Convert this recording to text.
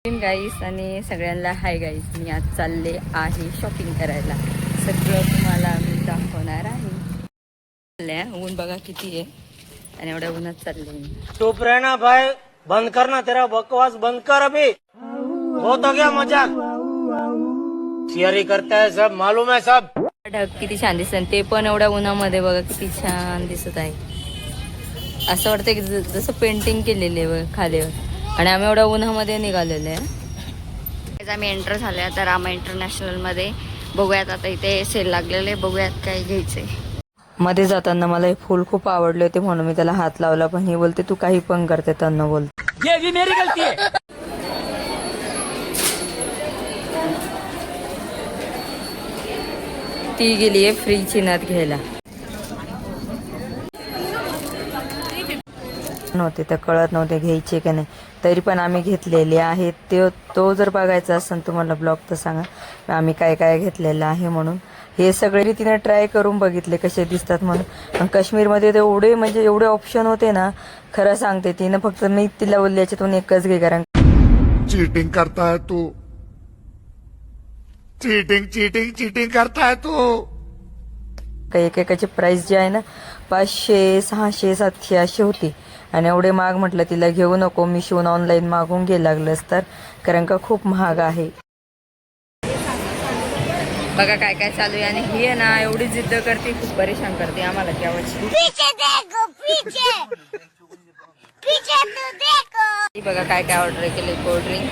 गाईस आणि सगळ्यांना hi guys. मी आज चालले आहे शॉपिंग करायला. सगळं तुम्हाला मी दाखवणार आहे. ऊन बघा किती आहे आणि एवढ्या उन्हात चालले मी. चुप रहना भाई, बंद करना तेरा बकवास, बंद कर अभी. बहुत हो गया मजाक. थियरी करता है सब, मालूम है सब. ढग किती छान दिसत, ते पण एवढ्या उन्हामध्ये बघा किती छान दिसत आहे. असं वाटतं की जसं पेंटिंग केलेली आहे खालीवर. आणि आम्ही एवढ्या उन्हामध्ये निघालेलो आहे. आम्ही एंटर झाले आता रामा इंटरनॅशनल मध्ये. बघूयात आता इथे सेल लागलेले, बघूयात काय घ्यायचंय. मध्ये जाताना मला हे फुल खूप आवडले होते म्हणून मी त्याला हात लावला, पण ही बोलते तू काही पण करते त्यांना बोलते. ये भी मेरी गलती है. ती गेली आहे फ्रीजची नथ घ्यायला. नव्हते तर कळत नव्हते घ्यायचे की नाही, तरी पण आम्ही घेतलेले आहेत. तो जर बघायचा असेल तुम्हाला ब्लॉग तर सांगा आम्ही काय काय घेतलेलं आहे म्हणून. हे सगळे तिने ट्राय करून बघितले कसे दिसतात म्हणून. काश्मीरमध्ये ते एवढे म्हणजे एवढे ऑप्शन होते ना, खरं सांगते. तिनं फक्त मी तिला बोलली याच्यातून एकच घे, कारण चीटिंग करता है तू. चीटिंग चीटिंग चीटिंग करता है तू. काही एकेकाची प्राइस जी आहे ना 500, 600, 700 अशी होती. आणि एवढे महाग म्हटलं तिला घेऊ नको, मी शिवून ऑनलाईन मागून घे लागलंच तर, कारण का खूप महाग आहे. बघा काय काय चालू आहे. आणि ही आहे ना एवढी जिद्द करते, खूप परेशान करते आम्हाला त्यावरची. बघा काय काय ऑर्डर केले. कोल्ड्रिंक